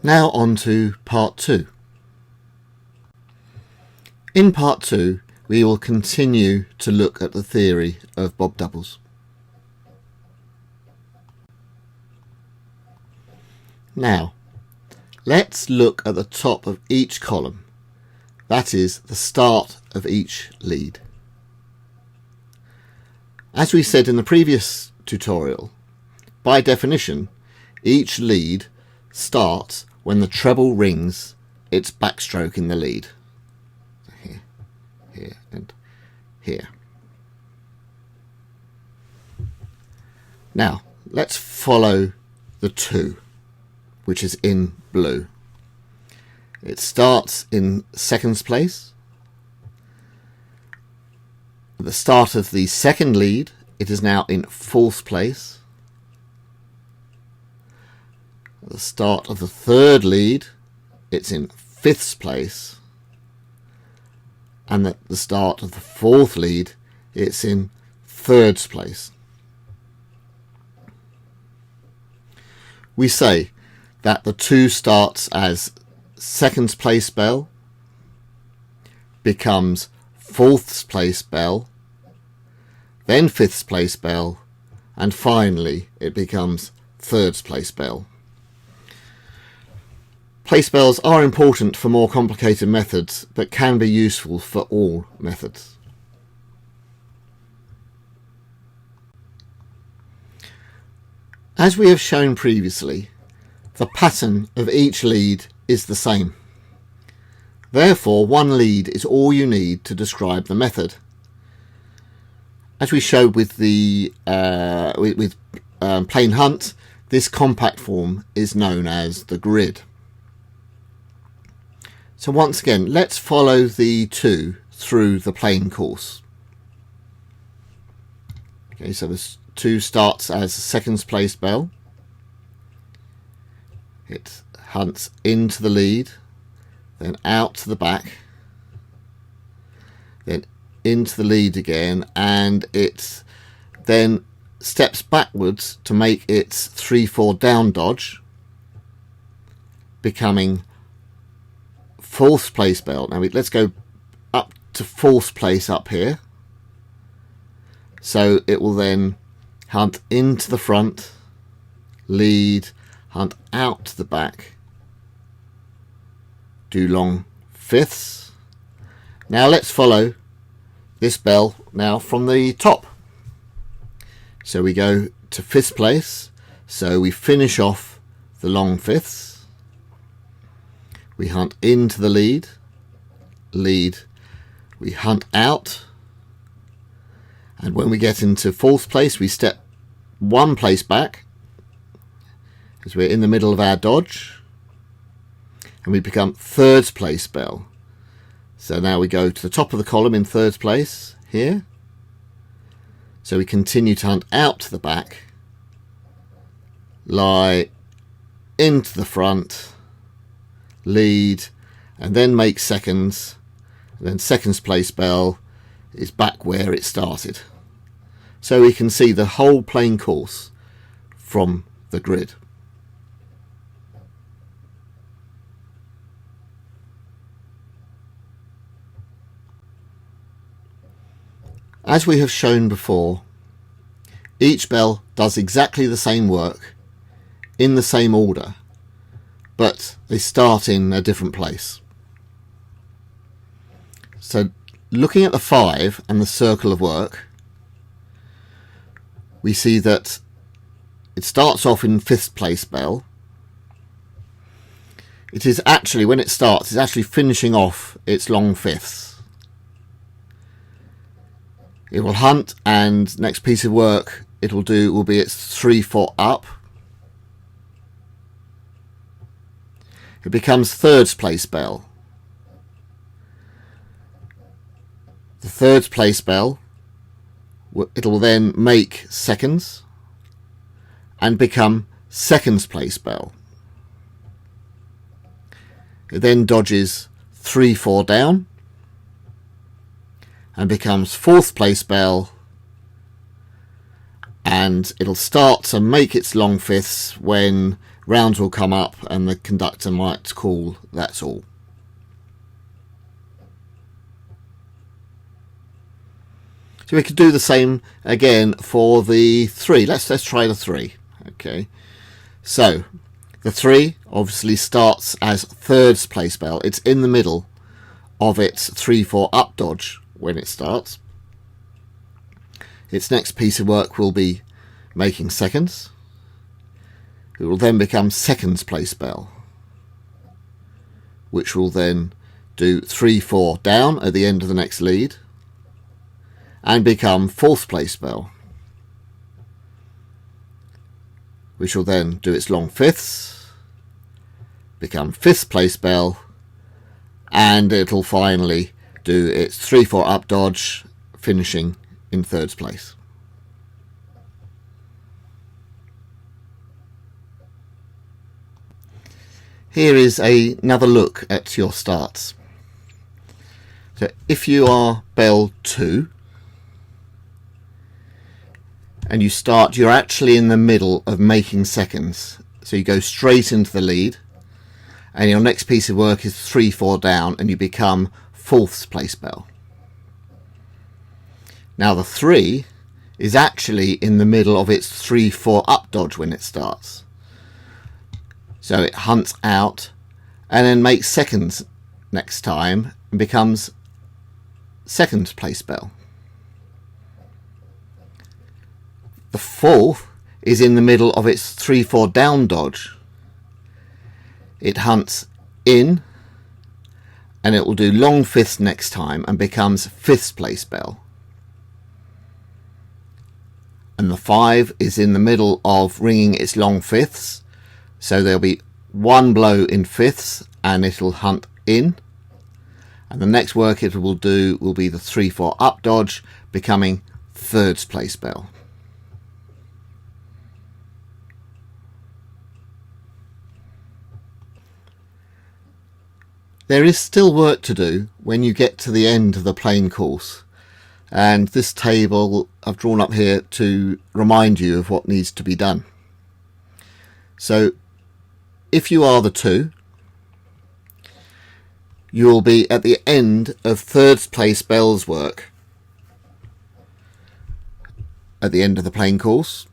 Now on to part 2. In part 2 we will continue to look at the theory of bob doubles. Now let's look at the top of each column, that is the start of each lead. As we said in the previous tutorial, by definition each lead starts when the treble rings its backstroke in the lead. Here, here and here. Now let's follow the 2, which is in blue. It starts in seconds place. At the start of the second lead it is now in 4th place. At the start of the third lead it's in 5th place, and at the start of the 4th lead it's in 3rd place. We say that the 2 starts as seconds place bell, becomes 4th place bell, then 5th place bell, and finally it becomes 3rd place bell. Place bells are important for more complicated methods, but can be useful for all methods. As we have shown previously, the pattern of each lead is the same. Therefore, one lead is all you need to describe the method. As we showed with the plain hunt, this compact form is known as the grid. So once again, let's follow the 2 through the plain course. Okay, so this 2 starts as a seconds place bell. It hunts into the lead, then out to the back, then into the lead again, and it then steps backwards to make its 3-4 down dodge, becoming 4th place bell. Now let's go up to 4th place up here. So it will then hunt into the front, lead, hunt out to the back, do long 5ths. Now let's follow this bell now from the top. So we go to 5th place, so we finish off the long 5ths. We hunt into the lead, we hunt out, and when we get into 4th place we step 1 place back because we're in the middle of our dodge, and we become 3rd place bell. So now we go to the top of the column in 3rd place here. So we continue to hunt out to the back, lie into the front, lead, and then make seconds, and then seconds place bell is back where it started. So we can see the whole plain course from the grid. As we have shown before, each bell does exactly the same work in the same order, but they start in a different place. So looking at the 5 and the circle of work, we see that it starts off in 5th place bell. It is actually, when it starts, it's actually finishing off its long 5ths. It will hunt, and next piece of work it will do will be its 3-4 up. It becomes 3rd place bell. The 3rd place bell, it will then make seconds and become 2nd place bell. It then dodges 3-4 down and becomes 4th place bell, and it'll start to make its long 5ths when rounds will come up and the conductor might call "that's all." So we could do the same again for the 3. Let's try the 3. Okay, so the 3 obviously starts as thirds place bell. It's in the middle of its 3/4 up dodge when it starts. Its next piece of work will be making seconds. It will then become seconds place bell, which will then do 3/4 down at the end of the next lead and become fourth place bell, which will then do its long fifths, become fifth place bell, and it'll finally do its 3/4 up dodge, finishing in third place. Here is another look at your starts. So if you are bell 2 and you start, you're actually in the middle of making seconds. So you go straight into the lead and your next piece of work is 3/4 down and you become fourth place bell. Now the 3 is actually in the middle of its 3/4 up dodge when it starts. So it hunts out and then makes seconds next time and becomes second place bell. The 4 is in the middle of its 3/4 down dodge. It hunts in and it will do long fifths next time and becomes fifth place bell. And the 5 is in the middle of ringing its long fifths, so there'll be one blow in fifths and it'll hunt in, and the next work it will do will be the 3/4 up dodge, becoming third place bell. There is still work to do when you get to the end of the plain course, and this table I've drawn up here to remind you of what needs to be done. So if you are the 2, you will be at the end of third place bell's work at the end of the plain course,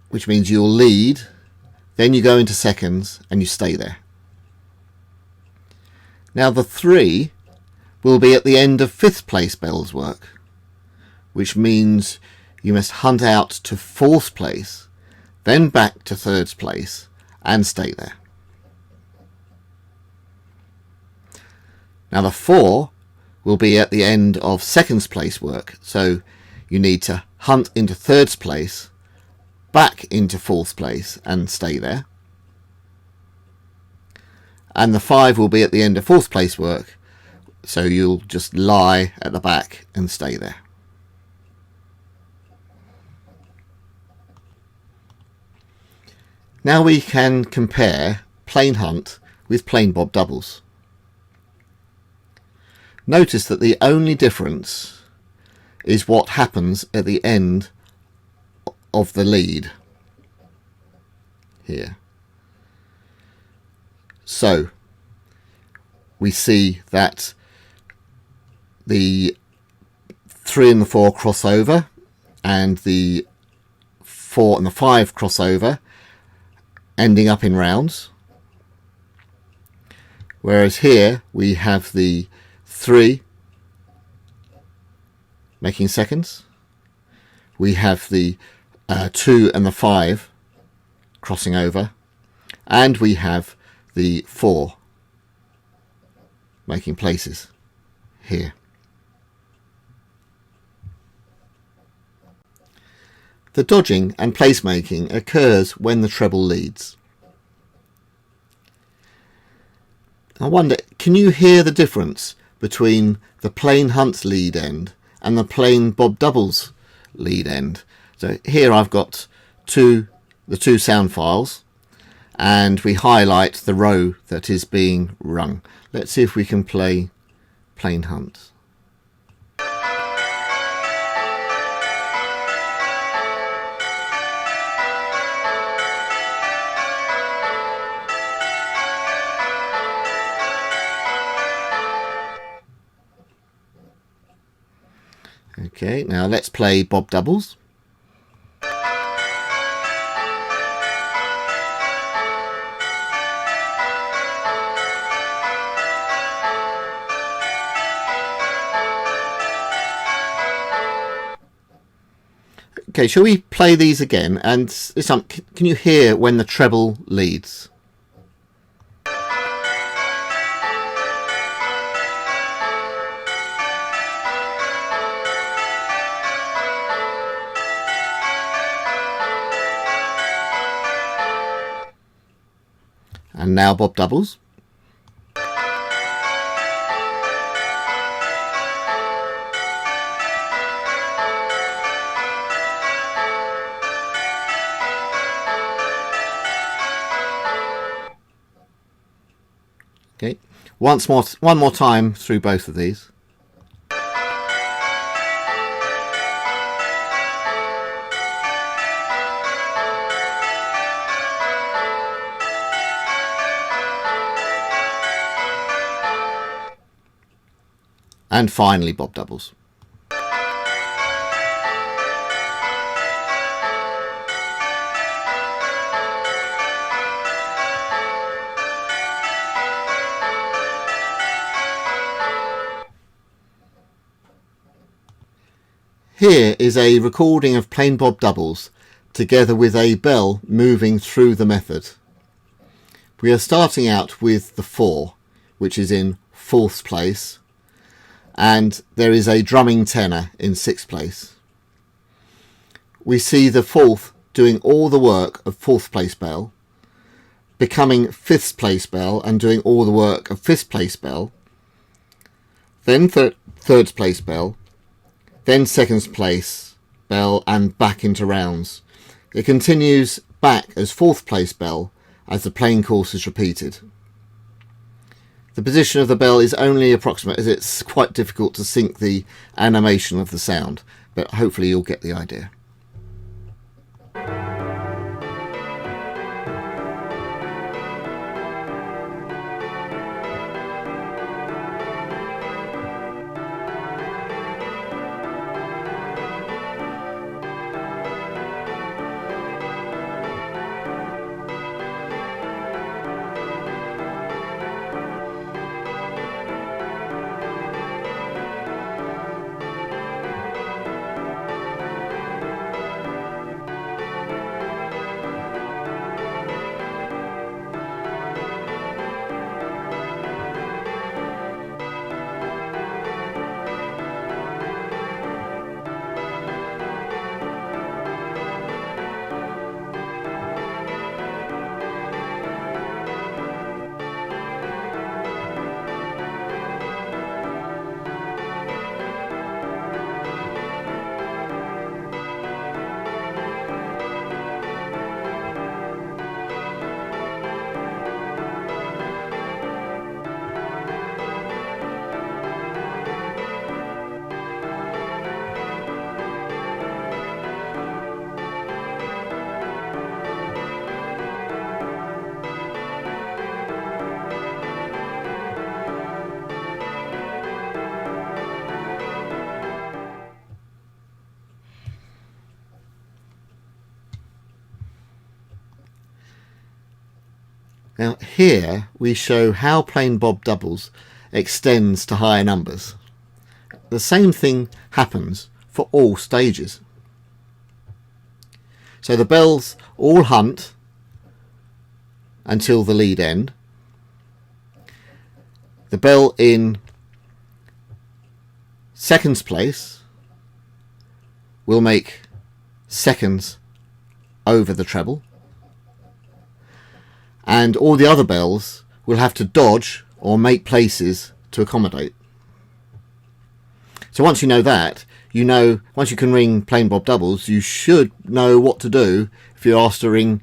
which means you'll lead, then you go into seconds and you stay there. Now the 3 will be at the end of fifth place bell's work, which means you must hunt out to fourth place, then back to third place and stay there. Now the 4 will be at the end of seconds place work, so you need to hunt into third place, back into fourth place and stay there. And the 5 will be at the end of fourth place work, so you'll just lie at the back and stay there. Now we can compare plain hunt with plain bob doubles. Notice that the only difference is what happens at the end of the lead here. So we see that the 3 and the 4 cross over and the 4 and the 5 cross over, ending up in rounds, whereas here we have the 3 making seconds, we have the 2 and the 5 crossing over, and we have the 4 making places here. The dodging and placemaking occurs when the treble leads. I wonder, can you hear the difference between the plain hunt's lead end and the plain bob doubles lead end? So here I've got the two sound files, and we highlight the row that is being rung. Let's see if we can play plain hunt. Okay, now let's play Bob Doubles. Okay, shall we play these again? And can you hear when the treble leads? And now Bob Doubles. Okay, one more time through both of these. And finally Bob Doubles. Here is a recording of plain Bob Doubles together with a bell moving through the method. We are starting out with the 4, which is in 4th place, and there is a drumming tenor in 6th place. We see the 4th doing all the work of 4th place bell, becoming 5th place bell and doing all the work of 5th place bell, then 3rd place bell, then 2nd place bell and back into rounds. It continues back as 4th place bell as the playing course is repeated. The position of the bell is only approximate as it's quite difficult to sync the animation of the sound, but hopefully you'll get the idea. Now here we show how plain Bob Doubles extends to higher numbers. The same thing happens for all stages. So the bells all hunt until the lead end. The bell in 2nd place will make seconds over the treble, and all the other bells will have to dodge or make places to accommodate. So once you know that, once you can ring plain Bob Doubles, you should know what to do if you're asked to ring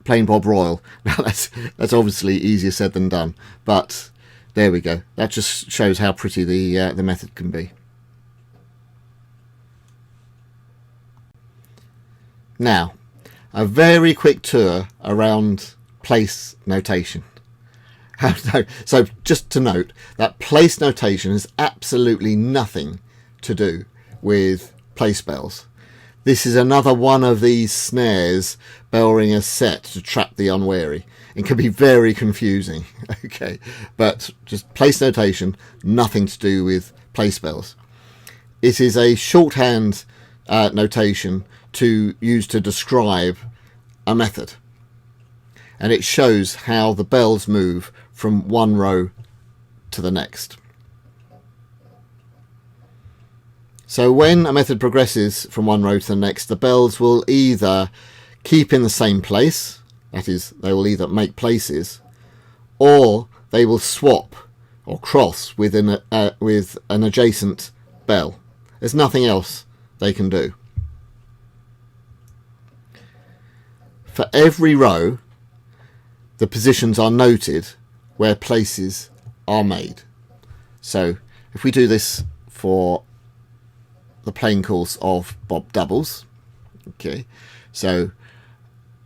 plain Bob Royal. Now that's obviously easier said than done, but there we go. That just shows how pretty the method can be. Now, a very quick tour around place notation. So just to note that place notation has absolutely nothing to do with place bells. This is another one of these snares bell ringers set to trap the unwary. It can be very confusing. Okay, but just place notation, nothing to do with place bells. It is a shorthand notation to use to describe a method, and it shows how the bells move from one row to the next. So when a method progresses from one row to the next, the bells will either keep in the same place, that is, they will either make places, or they will swap or cross with an adjacent bell. There's nothing else they can do. For every row, the positions are noted where places are made. So if we do this for the playing course of bob doubles, okay, so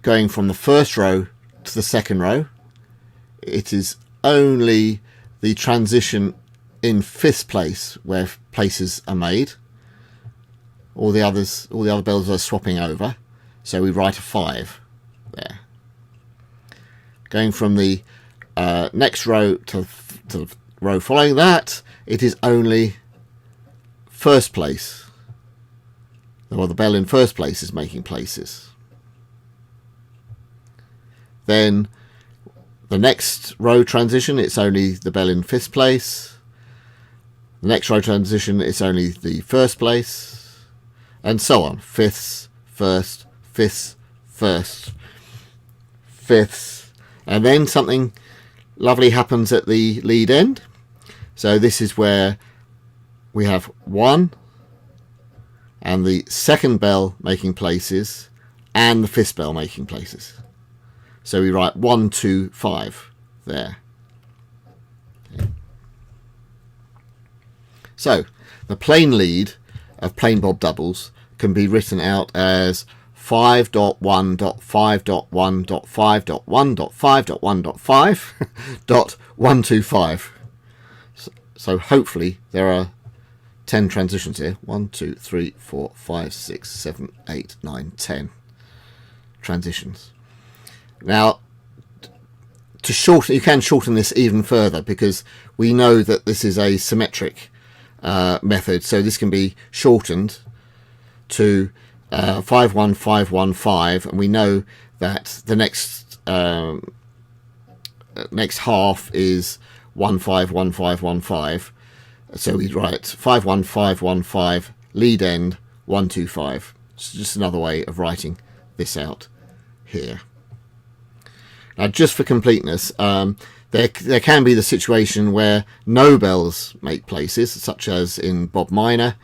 going from the first row to the second row, it is only the transition in fifth place where places are made. All the other bells are swapping over, so we write a 5 there. Going from the next row to the row following that, it is only first place. Well, the bell in first place is making places. Then the next row transition, it's only the bell in fifth place. The next row transition, it's only the first place, and so on. Fifths, first, fifths, first, fifths, and then something lovely happens at the lead end. So this is where we have 1 and the second bell making places and the fifth bell making places. So we write 1, 2, 5 there. Okay. So the plain lead of plain bob doubles can be written out as 5.1.5.1.5.1.5.1.5.125. So hopefully there are 10 transitions here. 1, 2, 3, 4, 5, 6, 7, 8, 9, 10 transitions. Now, to shorten, you can shorten this even further because we know that this is a symmetric method. So this can be shortened to 51515, and we know that the next half is 151515. So we write 51515 lead end 125. It's just another way of writing this out here. Now, just for completeness, there can be the situation where no bells make places, such as in bob minor.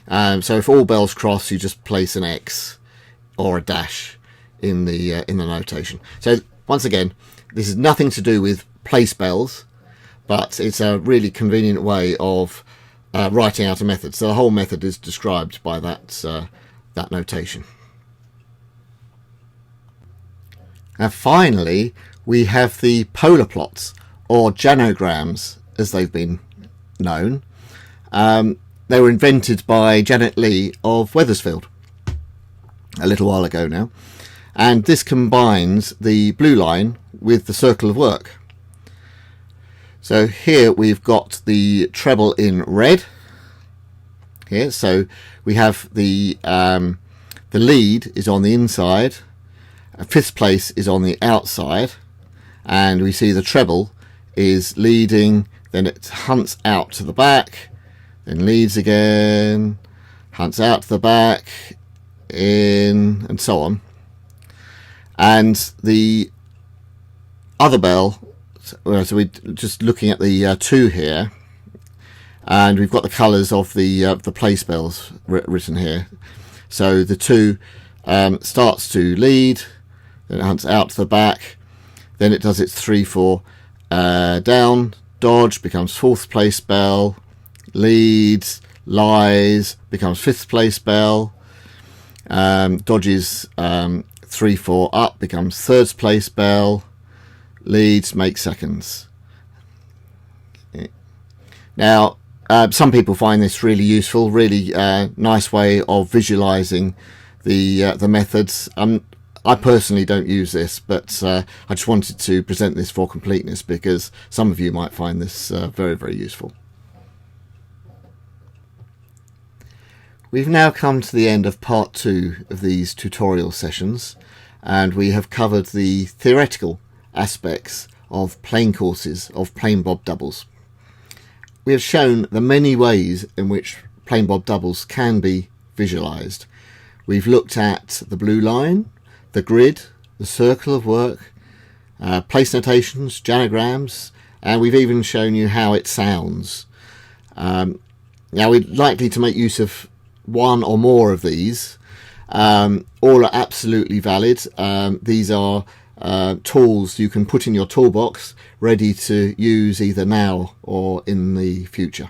So if all bells cross, you just place an X or a dash in the notation. So once again, this is nothing to do with place bells, but it's a really convenient way of writing out a method. So the whole method is described by that notation. And finally, we have the polar plots, or janograms, as they've been known. They were invented by Janet Lee of Wethersfield a little while ago now. And this combines the blue line with the circle of work. So here we've got the treble in red. Here, so we have the lead is on the inside, fifth place is on the outside, and we see the treble is leading, then it hunts out to the back, then leads again, hunts out to the back, in, and so on. And the other bell, so we're just looking at the 2 here, and we've got the colours of the place bells written here. So the 2 starts to lead, then it hunts out to the back, then it does its 3-4 down, dodge, becomes 4th place bell, leads, lies, becomes 5th place bell, dodges 3-4 up, becomes 3rd place bell, leads, makes seconds. Now, some people find this really useful, really nice way of visualizing the methods. I personally don't use this, but I just wanted to present this for completeness because some of you might find this very, very useful. We've now come to the end of part 2 of these tutorial sessions, and we have covered the theoretical aspects of plane courses of plane bob doubles. We have shown the many ways in which plane bob doubles can be visualized. We've looked at the blue line, the grid, the circle of work, place notations, janograms, and we've even shown you how it sounds. Now we're likely to make use of one or more of these. All are absolutely valid. These are tools you can put in your toolbox ready to use either now or in the future.